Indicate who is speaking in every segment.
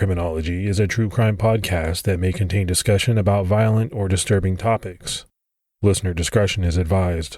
Speaker 1: Criminology is a true crime podcast that may contain discussion about violent or disturbing topics. Listener discretion is advised.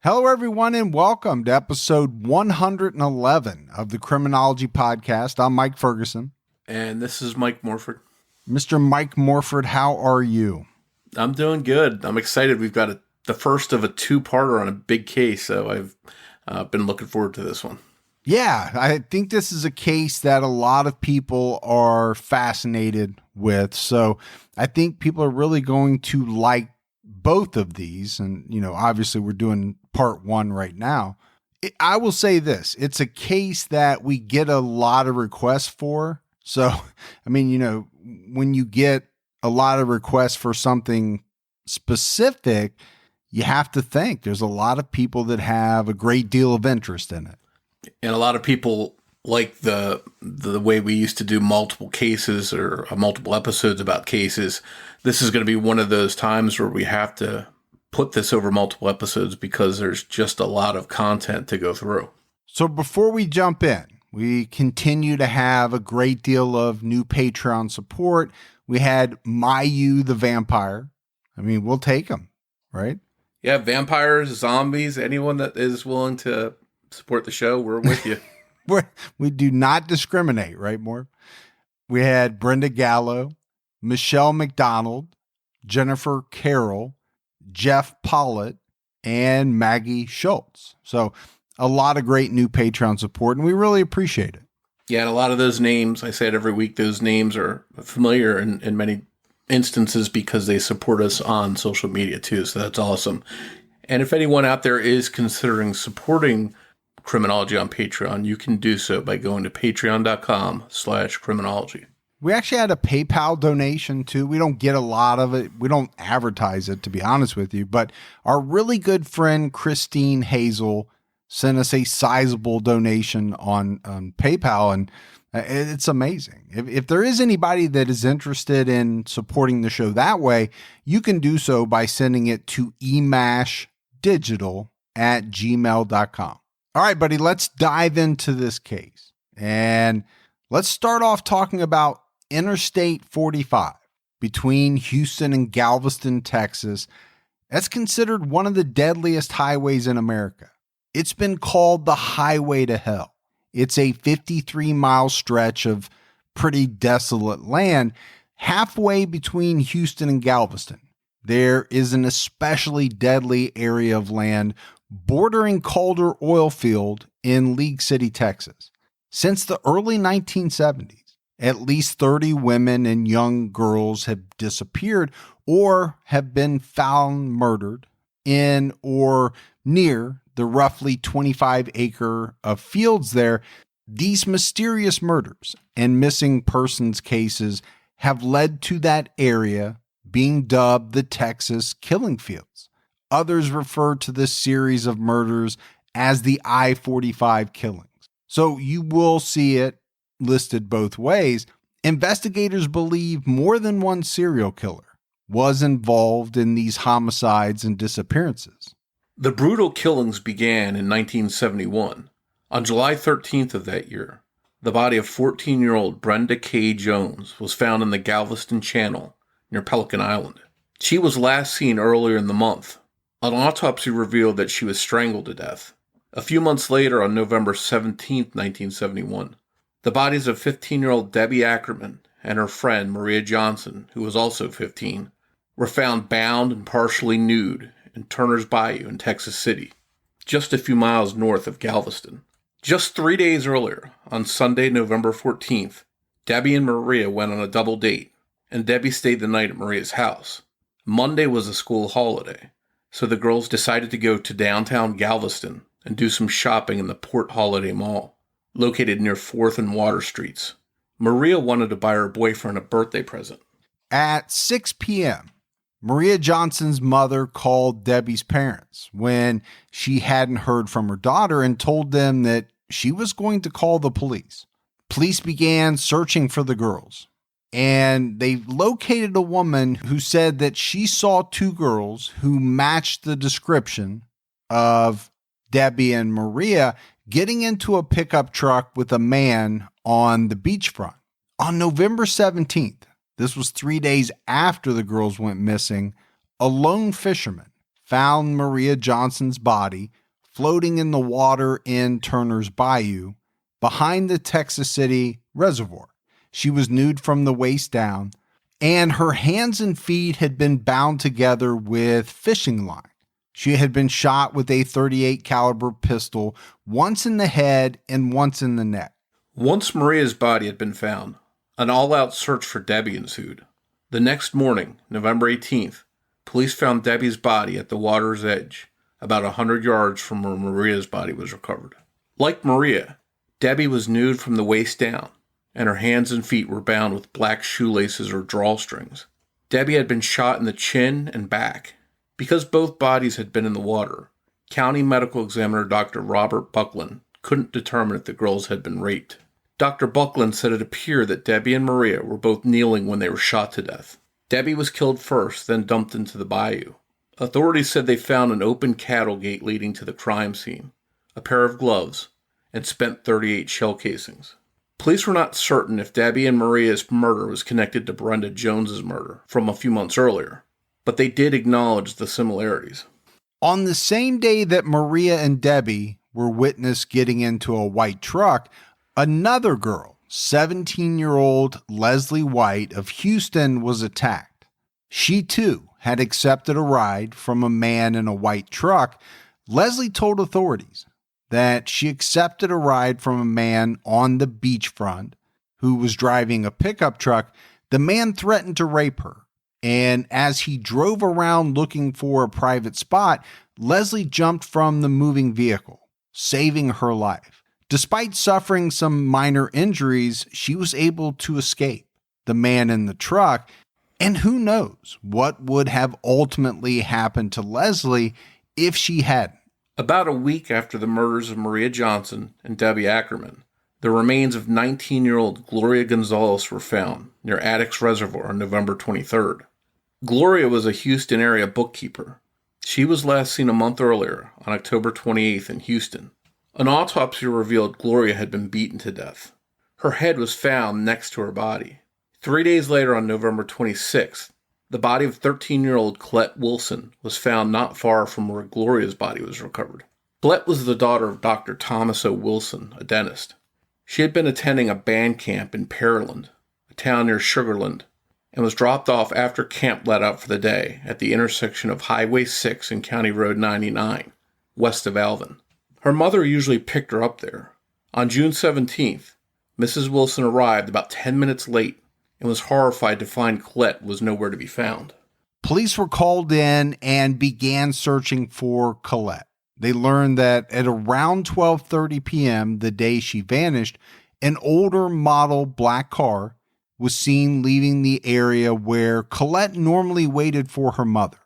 Speaker 2: Hello, everyone, and welcome to episode 111 of the Criminology podcast. I'm Mike Ferguson.
Speaker 3: And this is Mike Morford.
Speaker 2: Mr. Mike Morford, how are you?
Speaker 3: I'm doing good. I'm excited. We've got the first of a two-parter on a big case, so I've been looking forward to this one.
Speaker 2: Yeah, I think this is a case that a lot of people are fascinated with, so I think people are really going to like both of these. And, you know, obviously we're doing part one right now. I will say this, it's a case that we get a lot of requests for. So, I mean, you know, when you get a lot of requests for something specific, you have to think there's a lot of people that have a great deal of interest in it.
Speaker 3: And a lot of people like the way we used to do multiple cases or multiple episodes about cases. This is going to be one of those times where we have to put this over multiple episodes because there's just a lot of content to go through.
Speaker 2: So before we jump in, we continue to have a great deal of new Patreon support. We had Mayu the Vampire. I mean, we'll take them, right?
Speaker 3: Yeah, vampires, zombies, anyone that is willing to support the show, we're with you.
Speaker 2: We do not discriminate, right, Morf? We had Brenda Gallo, Michelle McDonald, Jennifer Carroll, Jeff Pollitt, and Maggie Schultz. So a lot of great new Patreon support, and we really appreciate it.
Speaker 3: Yeah, and a lot of those names, I say it every week, those names are familiar in many instances because they support us on social media too, so that's awesome. And if anyone out there is considering supporting Criminology on Patreon, you can do so by going to patreon.com/criminology.
Speaker 2: We actually had a PayPal donation too. We don't get a lot of it. We don't advertise it, to be honest with you, but our really good friend, Christine Hazel, sent us a sizable donation on PayPal, and it's amazing. If there is anybody that is interested in supporting the show that way, you can do so by sending it to emashdigital@gmail.com. All right, buddy, let's dive into this case. And let's start off talking about Interstate 45 between Houston and Galveston, Texas. That's considered one of the deadliest highways in America. It's been called the Highway to Hell. It's a 53-mile stretch of pretty desolate land halfway between Houston and Galveston. There is an especially deadly area of land bordering Calder oil field in League City, Texas. Since the early 1970s, at least 30 women and young girls have disappeared or have been found murdered in or near the roughly 25-acre of fields there. These mysterious murders and missing persons cases have led to that area being dubbed the Texas Killing Fields. Others refer to this series of murders as the I-45 killings. So you will see it listed both ways. Investigators believe more than one serial killer was involved in these homicides and disappearances.
Speaker 3: The brutal killings began in 1971. On July 13th of that year, the body of 14-year-old Brenda K. Jones was found in the Galveston Channel near Pelican Island. She was last seen earlier in the month. An autopsy revealed that she was strangled to death. A few months later, on November 17, 1971, the bodies of 15-year-old Debbie Ackerman and her friend Maria Johnson, who was also 15, were found bound and partially nude in Turner's Bayou in Texas City, just a few miles north of Galveston. Just 3 days earlier, on Sunday, November 14th, Debbie and Maria went on a double date, and Debbie stayed the night at Maria's house. Monday was a school holiday, so the girls decided to go to downtown Galveston and do some shopping in the Port Holiday Mall, located near 4th and Water Streets. Maria wanted to buy her boyfriend a birthday present.
Speaker 2: At 6 p.m., Maria Johnson's mother called Debbie's parents when she hadn't heard from her daughter and told them that she was going to call the police. Police began searching for the girls, and they located a woman who said that she saw two girls who matched the description of Debbie and Maria getting into a pickup truck with a man on the beachfront. On November 17th, this was 3 days after the girls went missing, a lone fisherman found Maria Johnson's body floating in the water in Turner's Bayou behind the Texas City Reservoir. She was nude from the waist down, and her hands and feet had been bound together with fishing line. She had been shot with a .38 caliber pistol, once in the head and once in the neck.
Speaker 3: Once Maria's body had been found, an all-out search for Debbie ensued. The next morning, November 18th, police found Debbie's body at the water's edge, about 100 yards from where Maria's body was recovered. Like Maria, Debbie was nude from the waist down, and her hands and feet were bound with black shoelaces or drawstrings. Debbie had been shot in the chin and back. Because both bodies had been in the water, County Medical Examiner Dr. Robert Buckland couldn't determine if the girls had been raped. Dr. Buckland said it appeared that Debbie and Maria were both kneeling when they were shot to death. Debbie was killed first, then dumped into the bayou. Authorities said they found an open cattle gate leading to the crime scene, a pair of gloves, and spent .38 shell casings. Police were not certain if Debbie and Maria's murder was connected to Brenda Jones's murder from a few months earlier, but they did acknowledge the similarities.
Speaker 2: On the same day that Maria and Debbie were witnessed getting into a white truck, another girl, 17-year-old Leslie White of Houston, was attacked. She too had accepted a ride from a man in a white truck. Leslie told authorities that she accepted a ride from a man on the beachfront who was driving a pickup truck. The man threatened to rape her, and as he drove around looking for a private spot, Leslie jumped from the moving vehicle, saving her life. Despite suffering some minor injuries, she was able to escape the man in the truck, and who knows what would have ultimately happened to Leslie if she hadn't.
Speaker 3: About a week after the murders of Maria Johnson and Debbie Ackerman, the remains of 19-year-old Gloria Gonzalez were found near Addicks Reservoir on November 23rd. Gloria was a Houston area bookkeeper. She was last seen a month earlier, on October 28th in Houston. An autopsy revealed Gloria had been beaten to death. Her head was found next to her body. 3 days later, on November 26th, the body of 13-year-old Colette Wilson was found not far from where Gloria's body was recovered. Colette was the daughter of Dr. Thomas O. Wilson, a dentist. She had been attending a band camp in Pearland, a town near Sugarland, and was dropped off after camp let out for the day at the intersection of Highway 6 and County Road 99, west of Alvin. Her mother usually picked her up there. On June 17th, Mrs. Wilson arrived about 10 minutes late and was horrified to find Colette was nowhere to be found.
Speaker 2: Police were called in and began searching for Colette. They learned that at around 12:30 p.m., the day she vanished, an older model black car was seen leaving the area where Colette normally waited for her mother.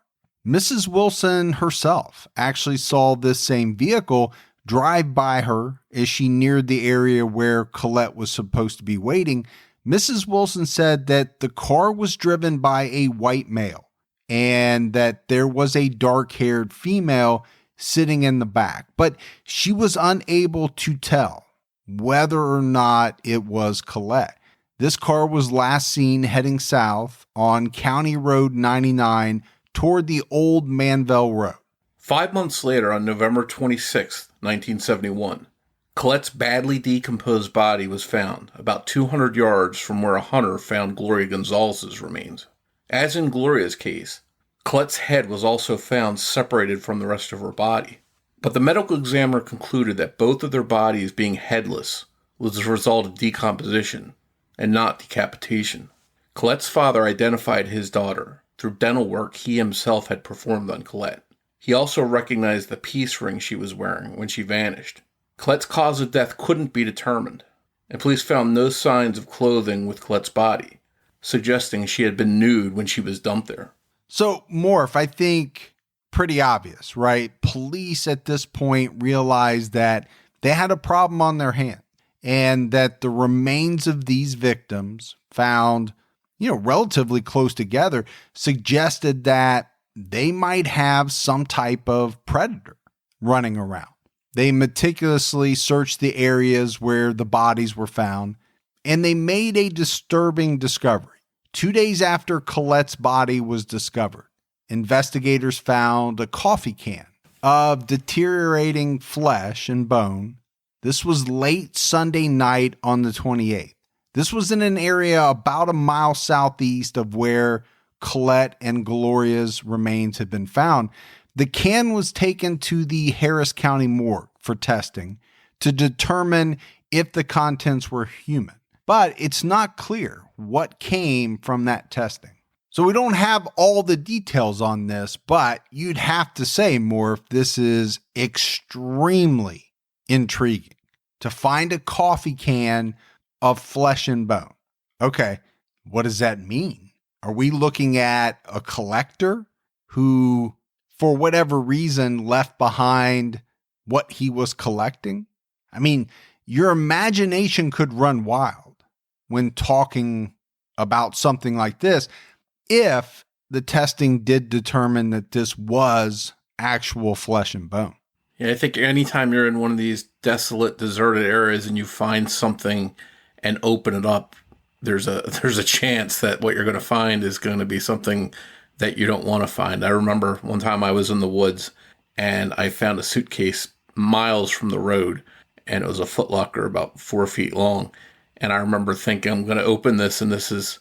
Speaker 2: Mrs. Wilson herself actually saw this same vehicle drive by her as she neared the area where Colette was supposed to be waiting. Mrs. Wilson said that the car was driven by a white male and that there was a dark-haired female sitting in the back, but she was unable to tell whether or not it was Colette. This car was last seen heading south on County Road 99 toward the old Manville Road.
Speaker 3: 5 months later, on November 26, 1971, Colette's badly decomposed body was found about 200 yards from where a hunter found Gloria Gonzalez's remains. As in Gloria's case, Colette's head was also found separated from the rest of her body, but the medical examiner concluded that both of their bodies being headless was the result of decomposition and not decapitation. Colette's father identified his daughter through dental work he himself had performed on Colette. He also recognized the peace ring she was wearing when she vanished. Colette's cause of death couldn't be determined, and police found no signs of clothing with Colette's body, suggesting she had been nude when she was dumped there.
Speaker 2: So, Morf, I think pretty obvious, right? Police at this point realized that they had a problem on their hands and that the remains of these victims found, relatively close together suggested that they might have some type of predator running around. They meticulously searched the areas where the bodies were found, and they made a disturbing discovery. 2 days after Colette's body was discovered, investigators found a coffee can of deteriorating flesh and bone. This was late Sunday night on the 28th. This was in an area about a mile southeast of where Colette and Gloria's remains had been found. The can was taken to the Harris County morgue for testing to determine if the contents were human. But it's not clear what came from that testing. So we don't have all the details on this, but you'd have to say, Morph, this is extremely intriguing to find a coffee can of flesh and bone. Okay, what does that mean? Are we looking at a collector who, for whatever reason, left behind what he was collecting? I mean, your imagination could run wild when talking about something like this if the testing did determine that this was actual flesh and bone.
Speaker 3: Yeah, I think anytime you're in one of these desolate, deserted areas and you find something and open it up, there's a chance that what you're going to find is going to be something that you don't want to find. I remember one time I was in the woods and I found a suitcase miles from the road, and it was a Foot Locker about 4 feet long. And I remember thinking, I'm going to open this, and there's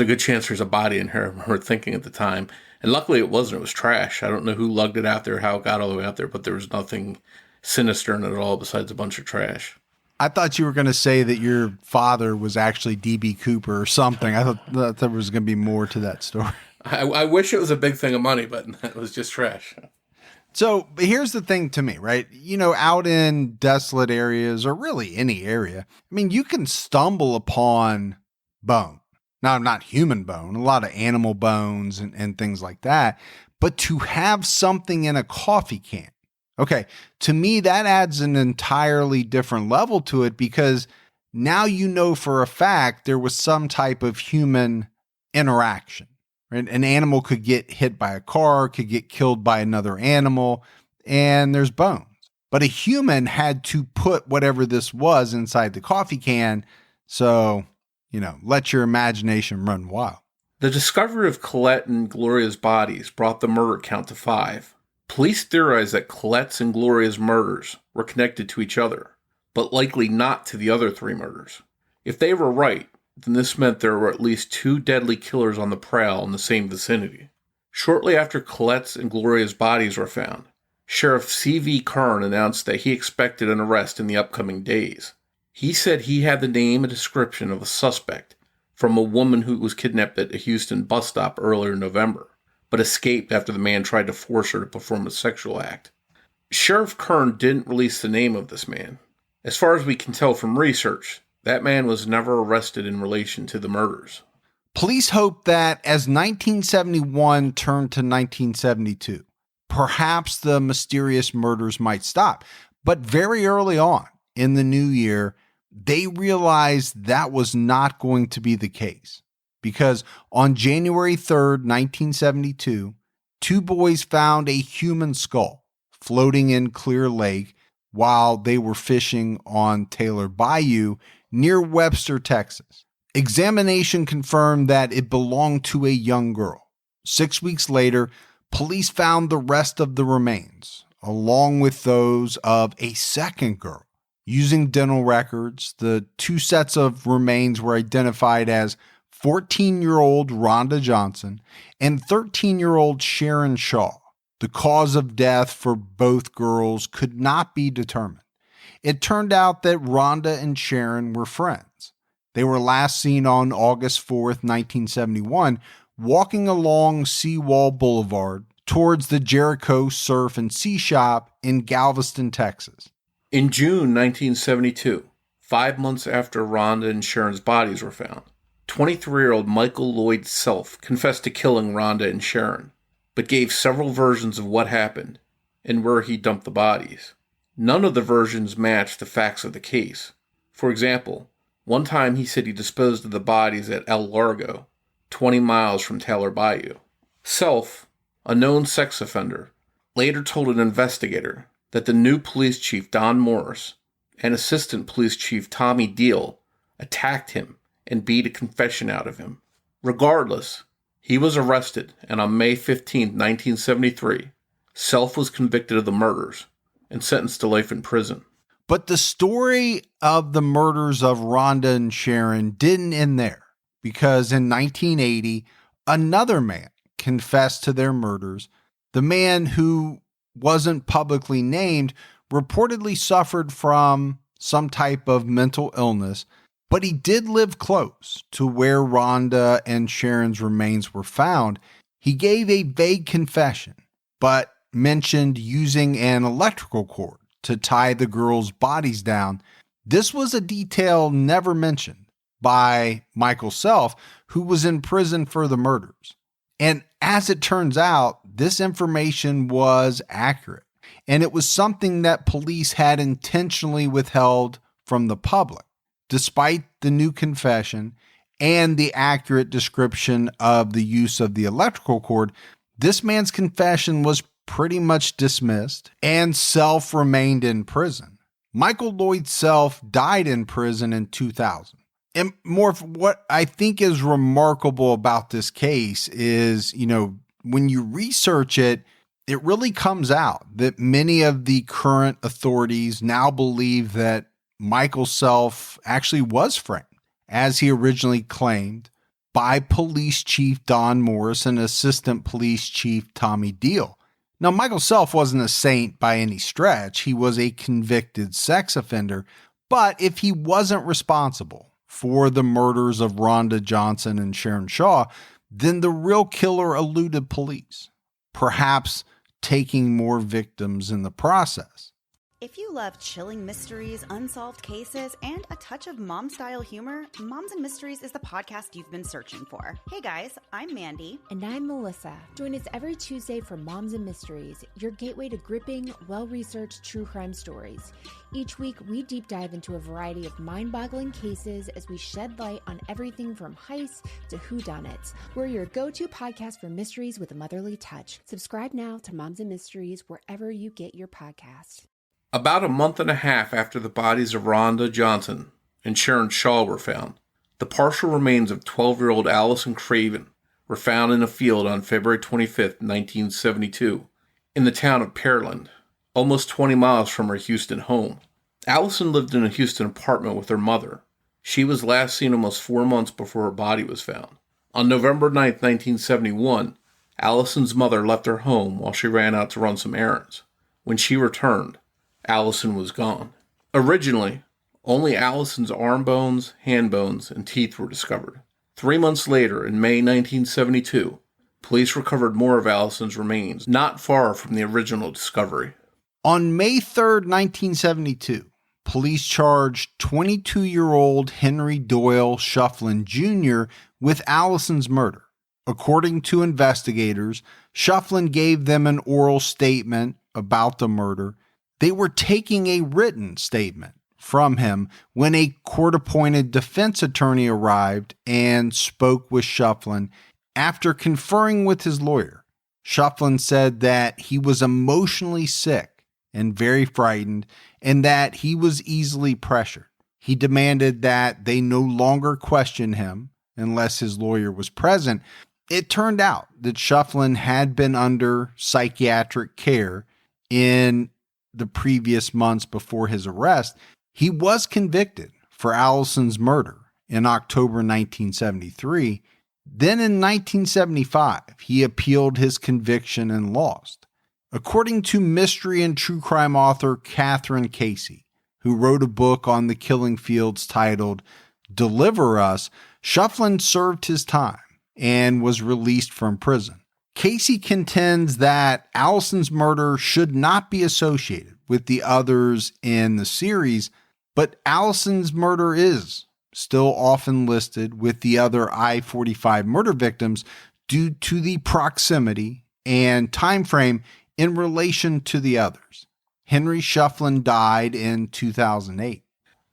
Speaker 3: a good chance there's a body in here. I remember thinking at the time. And luckily it wasn't. It was trash. I don't know who lugged it out there, how it got all the way out there, but there was nothing sinister in it at all besides a bunch of trash.
Speaker 2: I thought you were going to say that your father was actually D.B. Cooper or something. I thought there was going to be more to that story.
Speaker 3: I wish it was a big thing of money, but it was just trash.
Speaker 2: So here's the thing to me, right? Out in desolate areas or really any area, I mean, you can stumble upon bone. Now, not human bone, a lot of animal bones and things like that. But to have something in a coffee can, okay, to me, that adds an entirely different level to it because now you know for a fact there was some type of human interaction. Right? An animal could get hit by a car, could get killed by another animal, and there's bones. But a human had to put whatever this was inside the coffee can. So, let your imagination run wild.
Speaker 3: The discovery of Colette and Gloria's bodies brought the murder count to 5. Police theorized that Colette's and Gloria's murders were connected to each other, but likely not to the other 3 murders. If they were right, then this meant there were at least 2 deadly killers on the prowl in the same vicinity. Shortly after Colette's and Gloria's bodies were found, Sheriff C.V. Kern announced that he expected an arrest in the upcoming days. He said he had the name and description of a suspect from a woman who was kidnapped at a Houston bus stop earlier in November, but escaped after the man tried to force her to perform a sexual act. Sheriff Kern didn't release the name of this man. As far as we can tell from research, that man was never arrested in relation to the murders.
Speaker 2: Police hope that as 1971 turned to 1972, perhaps the mysterious murders might stop. But very early on in the new year, they realized that was not going to be the case. Because on January 3rd, 1972, 2 boys found a human skull floating in Clear Lake while they were fishing on Taylor Bayou near Webster, Texas. Examination confirmed that it belonged to a young girl. 6 weeks later, police found the rest of the remains, along with those of a second girl. Using dental records, the 2 sets of remains were identified as 14-year-old Rhonda Johnson and 13-year-old Sharon Shaw. The cause of death for both girls could not be determined. It turned out that Rhonda and Sharon were friends. They were last seen on August 4th, 1971, walking along Seawall Boulevard towards the Jericho Surf and Sea Shop in Galveston, Texas.
Speaker 3: In June 1972, 5 months after Rhonda and Sharon's bodies were found. 23-year-old Michael Lloyd Self confessed to killing Rhonda and Sharon, but gave several versions of what happened and where he dumped the bodies. None of the versions matched the facts of the case. For example, one time he said he disposed of the bodies at El Largo, 20 miles from Taylor Bayou. Self, a known sex offender, later told an investigator that the new police chief Don Morris and assistant police chief Tommy Deal attacked him and beat a confession out of him. Regardless, he was arrested, and on May 15, 1973, Self was convicted of the murders and sentenced to life in prison.
Speaker 2: But the story of the murders of Rhonda and Sharon didn't end there, because in 1980, another man confessed to their murders. The man, who wasn't publicly named, reportedly suffered from some type of mental illness, but he did live close to where Rhonda and Sharon's remains were found. He gave a vague confession, but mentioned using an electrical cord to tie the girls' bodies down. This was a detail never mentioned by Michael Self, who was in prison for the murders. And as it turns out, this information was accurate, and it was something that police had intentionally withheld from the public. Despite the new confession and the accurate description of the use of the electrical cord, this man's confession was pretty much dismissed, and Self remained in prison. Michael Lloyd Self died in prison in 2000. And Morf, what I think is remarkable about this case is, when you research it, it really comes out that many of the current authorities now believe that Michael Self actually was framed, as he originally claimed, by Police Chief Don Morris and Assistant Police Chief Tommy Deal. Now, Michael Self wasn't a saint by any stretch. He was a convicted sex offender. But if he wasn't responsible for the murders of Rhonda Johnson and Sharon Shaw, then the real killer eluded police, perhaps taking more victims in the process.
Speaker 4: If you love chilling mysteries, unsolved cases, and a touch of mom-style humor, Moms and Mysteries is the podcast you've been searching for. Hey guys, I'm Mandy.
Speaker 5: And I'm Melissa. Join us every Tuesday for Moms and Mysteries, your gateway to gripping, well-researched true crime stories. Each week, we deep dive into a variety of mind-boggling cases as we shed light on everything from heists to whodunits. We're your go-to podcast for mysteries with a motherly touch. Subscribe now to Moms and Mysteries wherever you get your podcasts.
Speaker 3: About a month and a half after the bodies of Rhonda Johnson and Sharon Shaw were found, the partial remains of 12-year-old Allison Craven were found in a field on February 25, 1972, in the town of Pearland, almost 20 miles from her Houston home. Allison lived in a Houston apartment with her mother. She was last seen almost 4 months before her body was found. On November 9, 1971, Allison's mother left her home while she ran out to run some errands. When she returned, Allison was gone. Originally, only Allison's arm bones, hand bones, and teeth were discovered. 3 months later, in May 1972, police recovered more of Allison's remains, not far from the original discovery.
Speaker 2: On May 3rd, 1972, police charged 22-year-old Henry Doyle Shufflin Jr. with Allison's murder. According to investigators, Shufflin gave them an oral statement about the murder. They were taking a written statement from him when a court-appointed defense attorney arrived and spoke with Shufflin. After conferring with his lawyer, Shufflin said that he was emotionally sick and very frightened, and that he was easily pressured. He demanded that they no longer question him unless his lawyer was present. It turned out that Shufflin had been under psychiatric care in the previous months before his arrest. He was convicted for Allison's murder in October 1973. Then in 1975, he appealed his conviction and lost. According to mystery and true crime author Catherine Casey, who wrote a book on the killing fields titled Deliver Us, Shufflin served his time and was released from prison. Casey contends that Allison's murder should not be associated with the others in the series. But Allison's murder is still often listed with the other I-45 murder victims due to the proximity and time frame in relation to the others. Henry Shufflin died in 2008.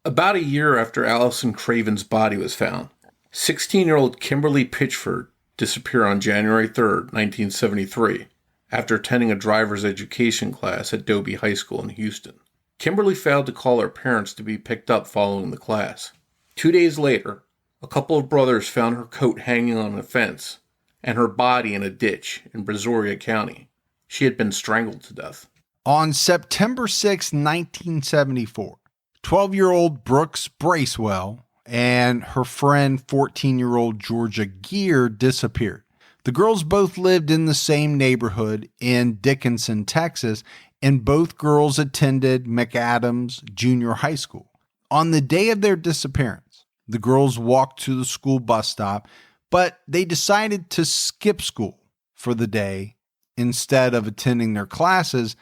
Speaker 3: About a year after Allison Craven's body was found, 16-year-old Kimberly Pitchford disappeared on January 3rd, 1973, after attending a driver's education class at Dobie High School in Houston. Kimberly failed to call her parents to be picked up following the class. 2 days later, a couple of brothers found her coat hanging on a fence and her body in a ditch in Brazoria County. She had been strangled to death.
Speaker 2: On September 6, 1974, 12-year-old Brooks Bracewell and her friend 14-year-old Georgia Gear disappeared. The girls both lived in the same neighborhood in Dickinson, Texas, and both girls attended McAdams Junior High School. On the day of their disappearance, the girls walked to the school bus stop, but they decided to skip school for the day instead of attending their classes.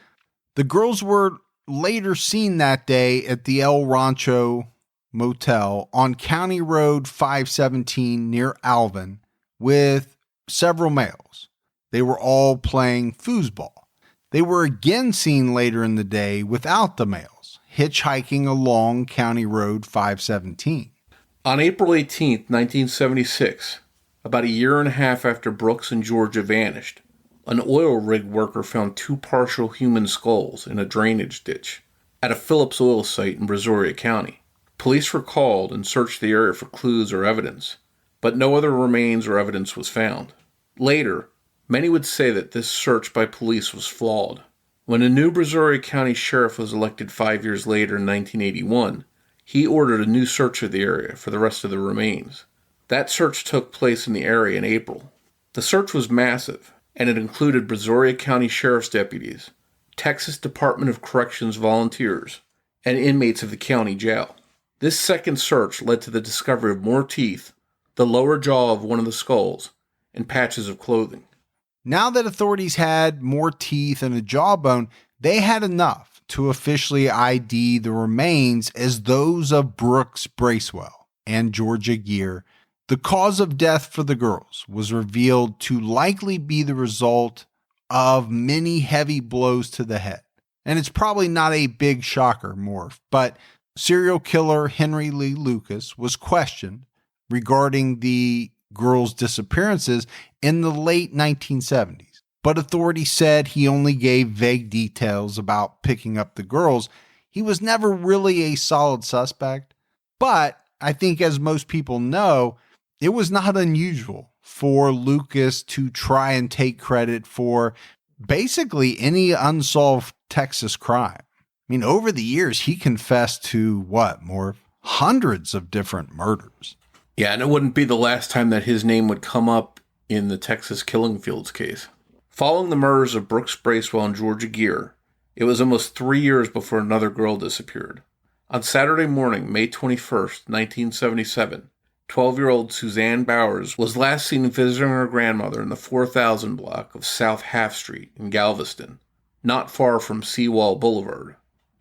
Speaker 2: The girls were later seen that day at the El Rancho Motel on County Road 517 near Alvin with several males. They were all playing foosball. They were again seen later in the day without the males, hitchhiking along County Road 517.
Speaker 3: On April 18, 1976, about a year and a half after Brooks and Georgia vanished, an oil rig worker found 2 partial human skulls in a drainage ditch at a Phillips oil site in Brazoria County. Police were called and searched the area for clues or evidence, but no other remains or evidence was found. Later, many would say that this search by police was flawed. When a new Brazoria County sheriff was elected 5 years later in 1981, he ordered a new search of the area for the rest of the remains. That search took place in the area in April. The search was massive, and it included Brazoria County Sheriff's deputies, Texas Department of Corrections volunteers, and inmates of the county jail. This second search led to the discovery of more teeth, the lower jaw of one of the skulls, and patches of clothing.
Speaker 2: Now that authorities had more teeth and a jawbone, they had enough to officially ID the remains as those of Brooks Bracewell and Georgia Gear. The cause of death for the girls was revealed to likely be the result of many heavy blows to the head. And it's probably not a big shocker, Morf, but serial killer Henry Lee Lucas was questioned regarding the girls' disappearances in the late 1970s. But authorities said he only gave vague details about picking up the girls. He was never really a solid suspect. But I think, as most people know, it was not unusual for Lucas to try and take credit for basically any unsolved Texas crime. I mean, over the years, he confessed to hundreds of different murders.
Speaker 3: Yeah, and it wouldn't be the last time that his name would come up in the Texas Killing Fields case. Following the murders of Brooks Bracewell and Georgia Gear, it was almost 3 years before another girl disappeared. On Saturday morning, May 21st, 1977, 12-year-old Suzanne Bowers was last seen visiting her grandmother in the 4000 block of South Half Street in Galveston, not far from Seawall Boulevard.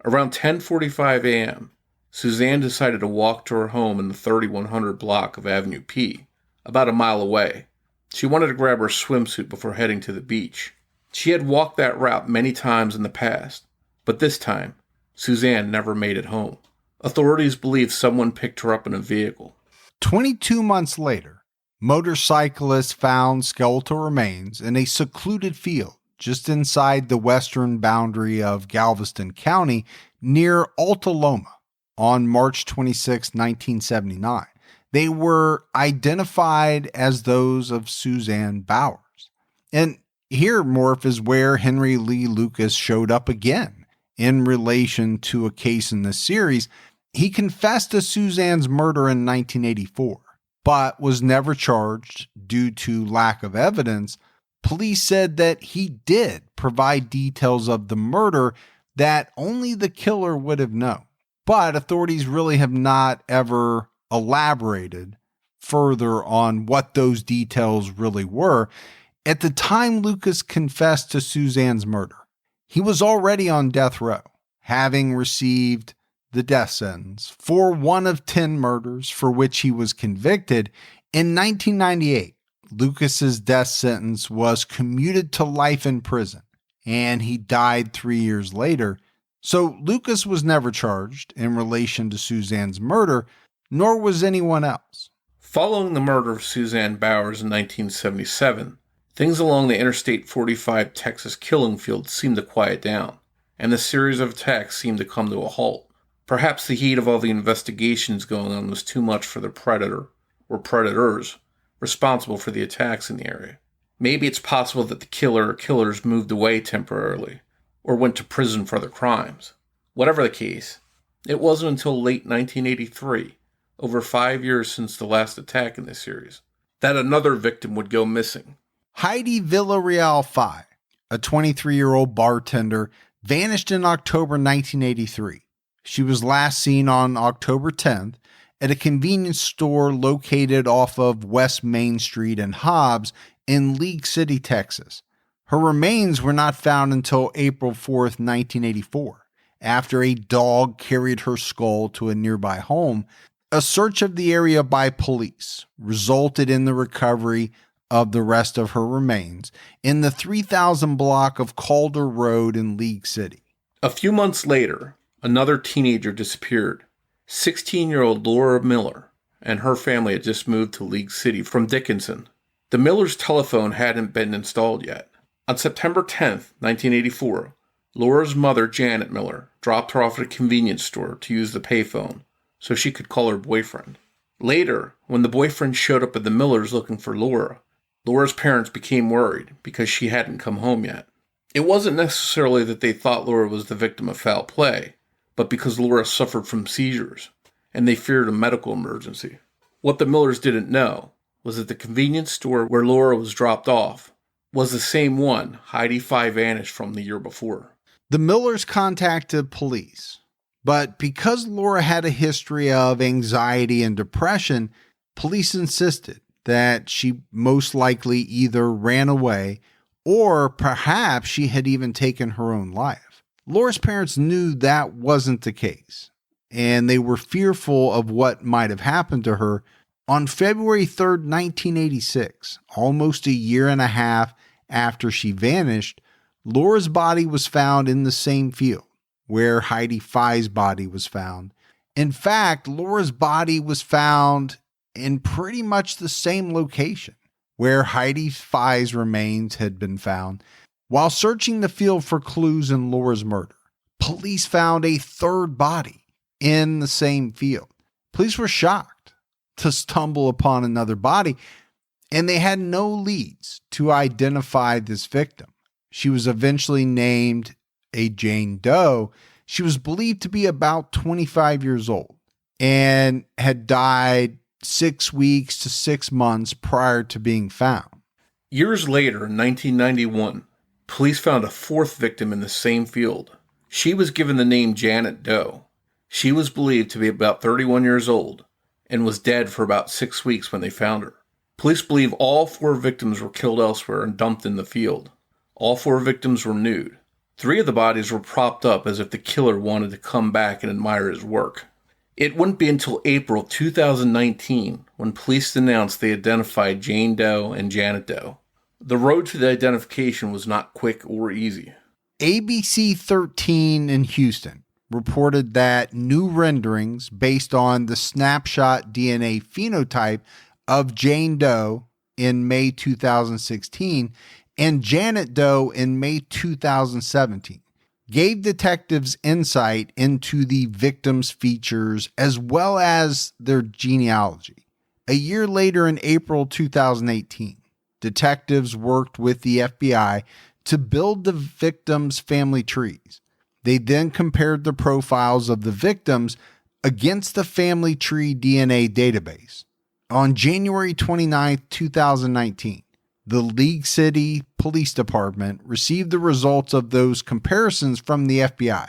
Speaker 3: Around 10:45 a.m., Suzanne decided to walk to her home in the 3100 block of Avenue P, about a mile away. She wanted to grab her swimsuit before heading to the beach. She had walked that route many times in the past, but this time, Suzanne never made it home. Authorities believe someone picked her up in a vehicle.
Speaker 2: 22 months later, motorcyclists found skeletal remains in a secluded field just inside the western boundary of Galveston County near Alta Loma on March 26, 1979. They were identified as those of Suzanne Bowers. And here, Morf, is where Henry Lee Lucas showed up again in relation to a case in this series. He confessed to Suzanne's murder in 1984, but was never charged due to lack of evidence. Police said that he did provide details of the murder that only the killer would have known. But authorities really have not ever elaborated further on what those details really were. At the time Lucas confessed to Suzanne's murder, he was already on death row, having received the death sentence for one of 10 murders for which he was convicted. In 1998, Lucas's death sentence was commuted to life in prison, and he died 3 years later. So Lucas was never charged in relation to Suzanne's murder, nor was anyone else.
Speaker 3: Following the murder of Suzanne Bowers in 1977, things along the Interstate 45 Texas killing field seemed to quiet down, and the series of attacks seemed to come to a halt. Perhaps the heat of all the investigations going on was too much for the predator, or predators, responsible for the attacks in the area. Maybe it's possible that the killer or killers moved away temporarily, or went to prison for their crimes. Whatever the case, it wasn't until late 1983, over 5 years since the last attack in this series, that another victim would go missing.
Speaker 2: Heidi Villarreal Fye, a 23-year-old bartender, vanished in October 1983. She was last seen on October 10th at a convenience store located off of West Main Street and Hobbs in League City, Texas. Her remains were not found until April 4th, 1984, after a dog carried her skull to a nearby home. A search of the area by police resulted in the recovery of the rest of her remains in the 3000 block of Calder Road in League City.
Speaker 3: A few months later, another teenager disappeared. 16-year-old Laura Miller and her family had just moved to League City from Dickinson. The Millers' telephone hadn't been installed yet. On September 10th, 1984, Laura's mother, Janet Miller, dropped her off at a convenience store to use the payphone so she could call her boyfriend. Later, when the boyfriend showed up at the Millers looking for Laura, Laura's parents became worried because she hadn't come home yet. It wasn't necessarily that they thought Laura was the victim of foul play, but because Laura suffered from seizures, and they feared a medical emergency. What the Millers didn't know was that the convenience store where Laura was dropped off was the same one Heidi Fye vanished from the year before.
Speaker 2: The Millers contacted police, but because Laura had a history of anxiety and depression, police insisted that she most likely either ran away or perhaps she had even taken her own life. Laura's parents knew that wasn't the case, and they were fearful of what might have happened to her. On February 3rd, 1986, almost a year and a half after she vanished, Laura's body was found in the same field where Heidi Fye's body was found. In fact, Laura's body was found in pretty much the same location where Heidi Fye's remains had been found. While searching the field for clues in Laura's murder, police found a third body in the same field. Police were shocked to stumble upon another body, and they had no leads to identify this victim. She was eventually named a Jane Doe. She was believed to be about 25 years old and had died 6 weeks to 6 months prior to being found.
Speaker 3: Years later, in 1991, police found a fourth victim in the same field. She was given the name Janet Doe. She was believed to be about 31 years old and was dead for about 6 weeks when they found her. Police believe all 4 victims were killed elsewhere and dumped in the field. All 4 victims were nude. 3 of the bodies were propped up as if the killer wanted to come back and admire his work. It wouldn't be until April 2019 when police announced they identified Jane Doe and Janet Doe. The road to the identification was not quick or easy.
Speaker 2: ABC 13 in Houston reported that new renderings based on the snapshot DNA phenotype of Jane Doe in May 2016 and Janet Doe in May 2017 gave detectives insight into the victims' features as well as their genealogy. A year later, in April 2018, detectives worked with the FBI to build the victims' family trees. They then compared the profiles of the victims against the family tree DNA database. On January 29, 2019, the League City Police Department received the results of those comparisons from the FBI,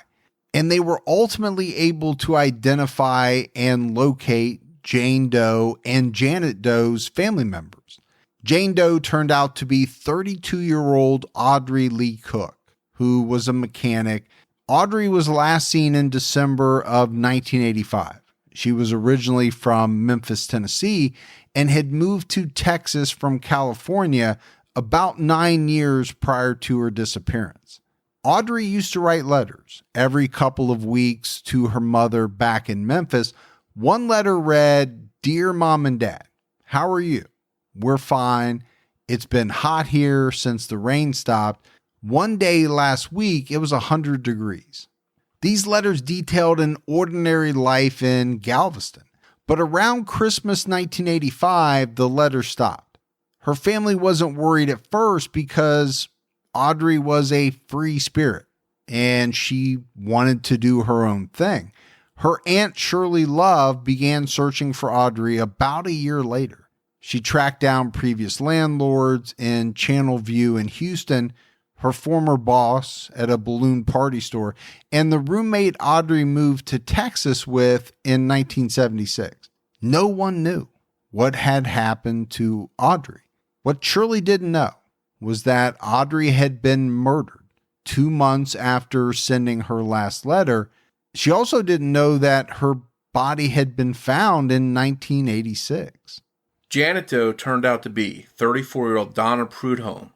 Speaker 2: and they were ultimately able to identify and locate Jane Doe and Janet Doe's family members. Jane Doe turned out to be 32-year-old Audrey Lee Cook, who was a mechanic Audrey was last seen in December of 1985. She was originally from Memphis, Tennessee, and had moved to Texas from California about 9 years prior to her disappearance. Audrey used to write letters every couple of weeks to her mother back in Memphis. One letter read, "Dear Mom and Dad, how are you? We're fine. It's been hot here since the rain stopped. One day last week, it was 100 degrees." These letters detailed an ordinary life in Galveston. But around Christmas 1985, the letter stopped. Her family wasn't worried at first because Audrey was a free spirit and she wanted to do her own thing. Her Aunt Shirley Love began searching for Audrey about a year later. She tracked down previous landlords in Channelview in Houston, her former boss at a balloon party store, and the roommate Audrey moved to Texas with in 1976. No one knew what had happened to Audrey. What Shirley didn't know was that Audrey had been murdered 2 months after sending her last letter. She also didn't know that her body had been found in 1986.
Speaker 3: Janet Doe turned out to be 34-year-old Donna Prudhomme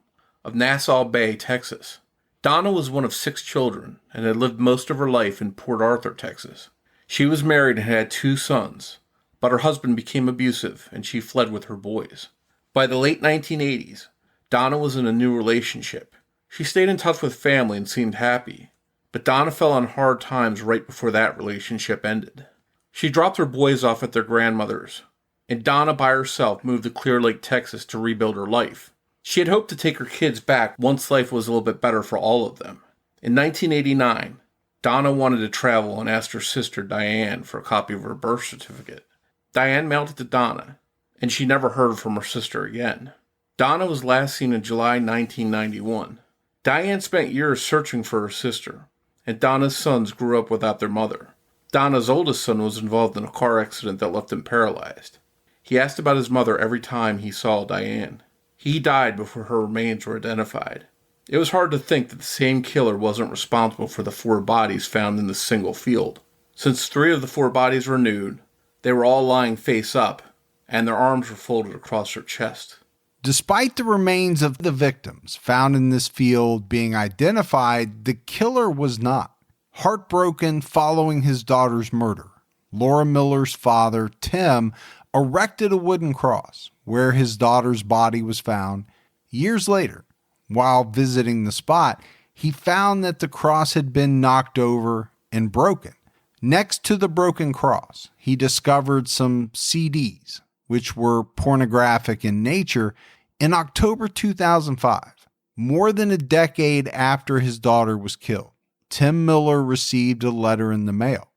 Speaker 3: of Nassau Bay, Texas. Donna was one of 6 children and had lived most of her life in Port Arthur, Texas. She was married and had 2 sons, but her husband became abusive and she fled with her boys. By the late 1980s, Donna was in a new relationship. She stayed in touch with family and seemed happy, but Donna fell on hard times right before that relationship ended. She dropped her boys off at their grandmother's, and Donna by herself moved to Clear Lake, Texas to rebuild her life. She had hoped to take her kids back once life was a little bit better for all of them. In 1989, Donna wanted to travel and asked her sister Diane for a copy of her birth certificate. Diane mailed it to Donna, and she never heard from her sister again. Donna was last seen in July 1991. Diane spent years searching for her sister, and Donna's sons grew up without their mother. Donna's oldest son was involved in a car accident that left him paralyzed. He asked about his mother every time he saw Diane. He died before her remains were identified. It was hard to think that the same killer wasn't responsible for the 4 bodies found in this single field. Since 3 of the 4 bodies were nude, they were all lying face up, and their arms were folded across their chest.
Speaker 2: Despite the remains of the victims found in this field being identified, the killer was not. Heartbroken following his daughter's murder, Laura Miller's father, Tim, erected a wooden cross where his daughter's body was found. Years later, while visiting the spot, he found that the cross had been knocked over and broken. Next to the broken cross, he discovered some CDs, which were pornographic in nature. In October 2005, more than a decade after his daughter was killed, Tim Miller received a letter in the mail.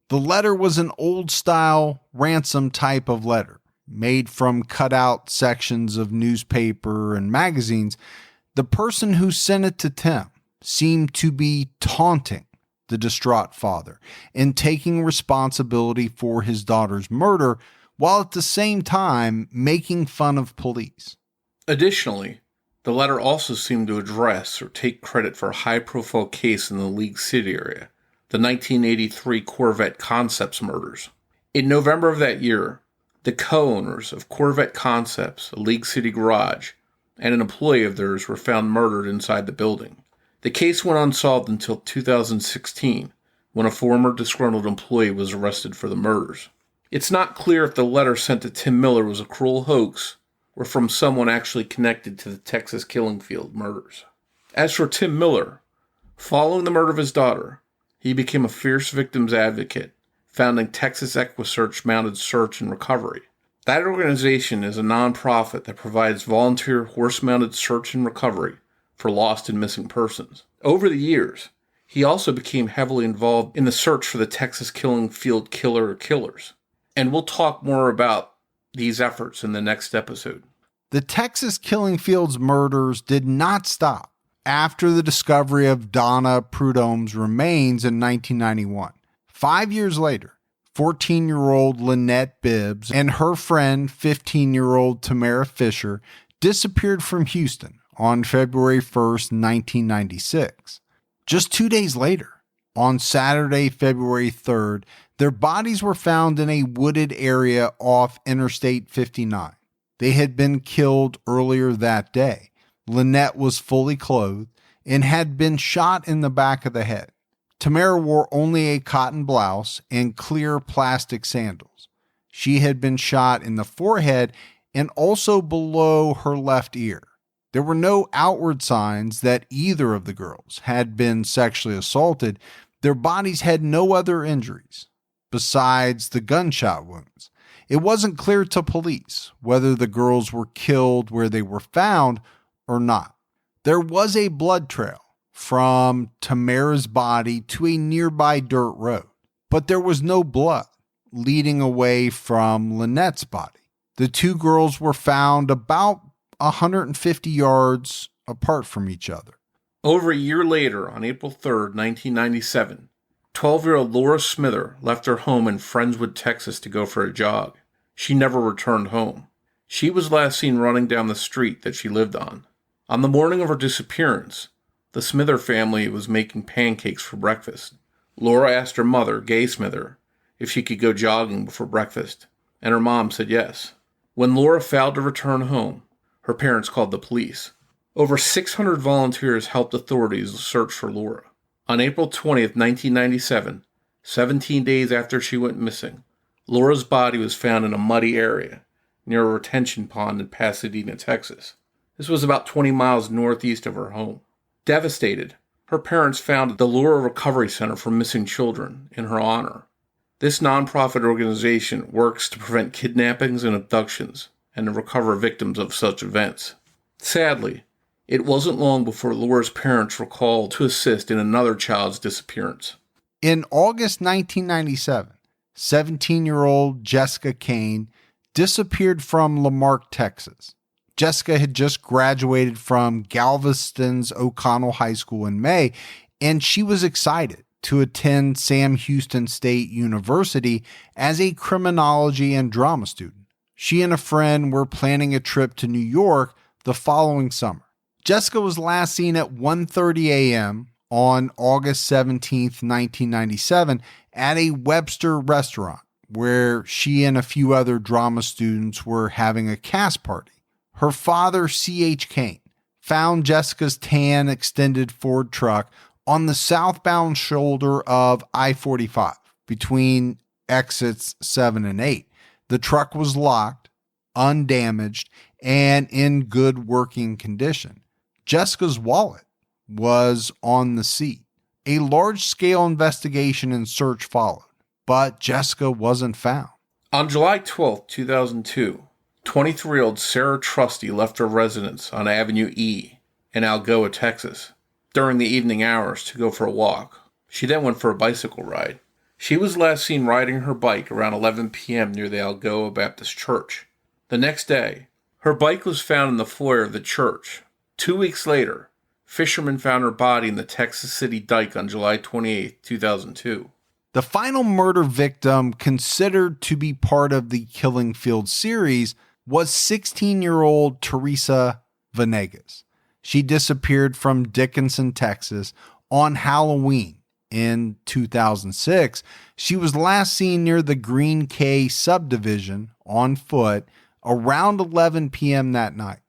Speaker 2: The letter was an old-style ransom type of letter, made from cut-out sections of newspaper and magazines. The person who sent it to Tim seemed to be taunting the distraught father and taking responsibility for his daughter's murder, while at the same time making fun of police.
Speaker 3: Additionally, the letter also seemed to address or take credit for a high-profile case in the League City area, the 1983 Corvette Concepts murders. In November of that year, the co-owners of Corvette Concepts, a League City garage, and an employee of theirs were found murdered inside the building. The case went unsolved until 2016, when a former disgruntled employee was arrested for the murders. It's not clear if the letter sent to Tim Miller was a cruel hoax or from someone actually connected to the Texas Killingfield murders. As for Tim Miller, following the murder of his daughter, he became a fierce victims advocate, founding Texas EquiSearch Mounted Search and Recovery. That organization is a nonprofit that provides volunteer horse-mounted search and recovery for lost and missing persons. Over the years, he also became heavily involved in the search for the Texas Killingfield killer or killers. And we'll talk more about these efforts in the next episode.
Speaker 2: The Texas Killingfields murders did not stop after the discovery of Donna Prudhomme's remains in 1991. 5 years later, 14-year-old Lynette Bibbs and her friend, 15-year-old Tamara Fisher, disappeared from Houston on February 1st, 1996. Just 2 days later, On Saturday, February 3rd, their bodies were found in a wooded area off Interstate 59. They had been killed earlier that day. Lynette was fully clothed and had been shot in the back of the head. Tamara wore only a cotton blouse and clear plastic sandals. She had been shot in the forehead and also below her left ear. There were no outward signs that either of the girls had been sexually assaulted. Their bodies had no other injuries besides the gunshot wounds. It wasn't clear to police whether the girls were killed where they were found or not. There was a blood trail from Tamara's body to a nearby dirt road, but there was no blood leading away from Lynette's body. The two girls were found about 150 yards apart from each other.
Speaker 3: Over a year later, on April 3rd, 1997, 12-year-old Laura Smither left her home in Friendswood, Texas to go for a jog. She never returned home. She was last seen running down the street that she lived on. On the morning of her disappearance, the Smither family was making pancakes for breakfast. Laura asked her mother, Gay Smither, if she could go jogging before breakfast, and her mom said yes. When Laura failed to return home, her parents called the police. Over 600 volunteers helped authorities search for Laura. On April 20th, 1997, 17 days after she went missing, Laura's body was found in a muddy area near a retention pond in Pasadena, Texas. This was about 20 miles northeast of her home. Devastated, her parents founded the Laura Recovery Center for Missing Children in her honor. This nonprofit organization works to prevent kidnappings and abductions and to recover victims of such events. Sadly, it wasn't long before Laura's parents were called to assist in another child's disappearance.
Speaker 2: In August 1997, 17-year-old Jessica Kane disappeared from Lamarck, Texas. Jessica had just graduated from Galveston's O'Connell High School in May, and she was excited to attend Sam Houston State University as a criminology and drama student. She and a friend were planning a trip to New York the following summer. Jessica was last seen at 1:30 a.m. on August 17, 1997, at a Webster restaurant where she and a few other drama students were having a cast party. Her father, C.H. Kane, found Jessica's tan extended Ford truck on the southbound shoulder of I-45 between exits 7 and 8. The truck was locked, undamaged, and in good working condition. Jessica's wallet was on the seat. A large-scale investigation and search followed, but Jessica wasn't found.
Speaker 3: On July 12, 2002, 23-year-old Sarah Trusty left her residence on Avenue E in Algoa, Texas, during the evening hours to go for a walk. She then went for a bicycle ride. She was last seen riding her bike around 11 p.m. near the Algoa Baptist Church. The next day, her bike was found in the foyer of the church. 2 weeks later, fishermen found her body in the Texas City Dike on July 28, 2002.
Speaker 2: The final murder victim considered to be part of the Killing Field series was 16-year-old Teresa Venegas. She disappeared from Dickinson, Texas on Halloween in 2006. She was last seen near the Green Cay subdivision on foot around 11 p.m. that night.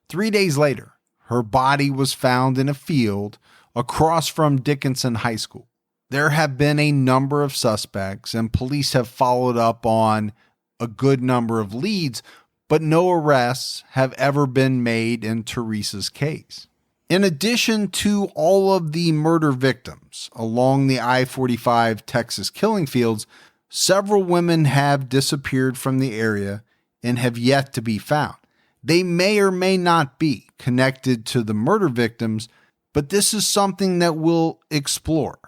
Speaker 2: 3 days later, her body was found in a field across from Dickinson High School. There have been a number of suspects, and police have followed up on a good number of leads, but no arrests have ever been made in Teresa's case. In addition to all of the murder victims along the I-45 Texas killing fields, several women have disappeared from the area and have yet to be found. They may or may not be connected to the murder victims, but this is something that we'll explore.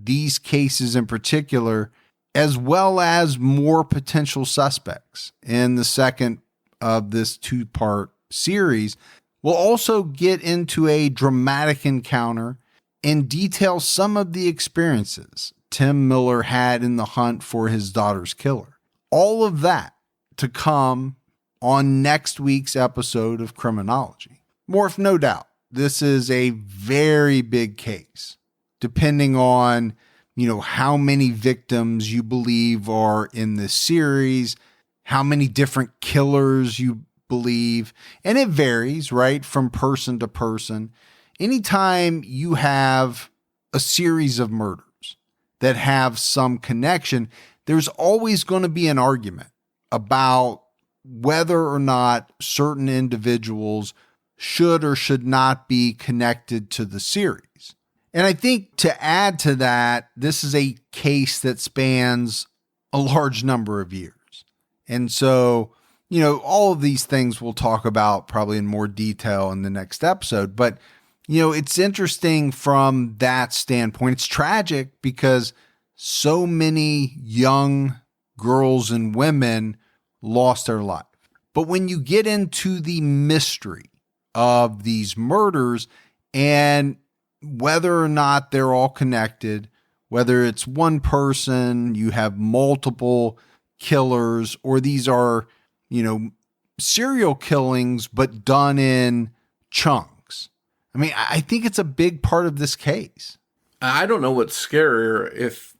Speaker 2: These cases in particular, as well as more potential suspects in the second of this two-part series. We'll also get into a dramatic encounter and detail some of the experiences Tim Miller had in the hunt for his daughter's killer. All of that to come on next week's episode of Criminology. Morf, no doubt, this is a very big case. Depending on how many victims you believe are in this series, how many different killers you believe. And it varies, right, from person to person. Anytime you have a series of murders that have some connection, there's always going to be an argument about whether or not certain individuals should or should not be connected to the series. And I think to add to that, this is a case that spans a large number of years. And so, all of these things we'll talk about probably in more detail in the next episode. But, it's interesting from that standpoint. It's tragic because so many young girls and women lost their life. But when you get into the mystery of these murders and whether or not they're all connected, whether it's one person, you have multiple killers, or these are, serial killings, but done in chunks. I mean, I think it's a big part of this case.
Speaker 3: I don't know what's scarier, if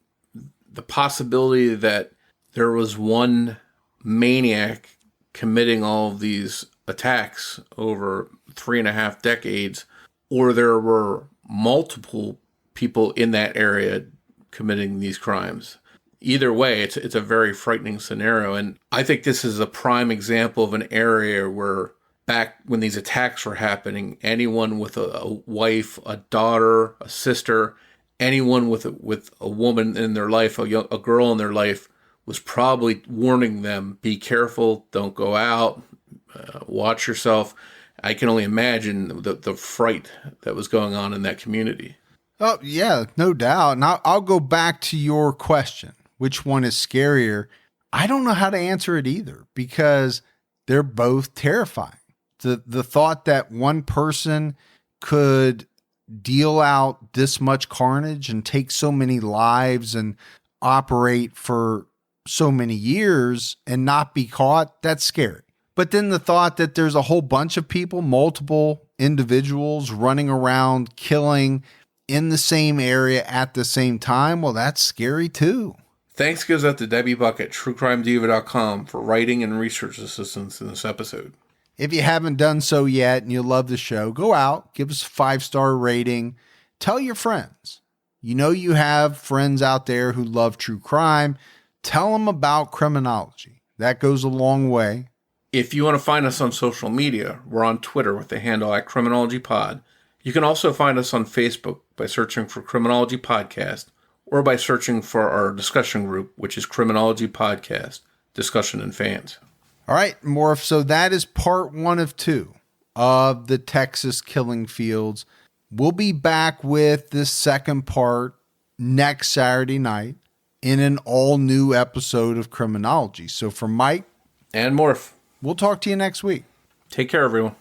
Speaker 3: the possibility that there was one maniac committing all of these attacks over 3.5 decades, or there were multiple people in that area committing these crimes. Either way, it's a very frightening scenario. And I think this is a prime example of an area where back when these attacks were happening, anyone with a wife, a daughter, a sister, anyone with a woman in their life, a girl in their life, was probably warning them, be careful, don't go out, watch yourself. I can only imagine the fright that was going on in that community.
Speaker 2: Oh, yeah, no doubt. And I'll go back to your question. Which one is scarier? I don't know how to answer it either, because they're both terrifying. The thought that one person could deal out this much carnage and take so many lives and operate for so many years and not be caught, that's scary. But then the thought that there's a whole bunch of people, multiple individuals running around killing in the same area at the same time, well, that's scary too.
Speaker 3: Thanks goes out to Debbie Buck at TrueCrimeDiva.com for writing and research assistance in this episode.
Speaker 2: If you haven't done so yet and you love the show, go out, give us a 5-star rating, tell your friends. You have friends out there who love true crime. Tell them about Criminology. That goes a long way.
Speaker 3: If you want to find us on social media, we're on Twitter with the handle at CriminologyPod. You can also find us on Facebook by searching for Criminology Podcast, or by searching for our discussion group, which is Criminology Podcast, Discussion and Fans.
Speaker 2: All right, Morf. So that is part 1 of 2 of the Texas killing fields. We'll be back with this second part next Saturday night in an all-new episode of Criminology. So for Mike
Speaker 3: and Morf,
Speaker 2: we'll talk to you next week.
Speaker 3: Take care, everyone.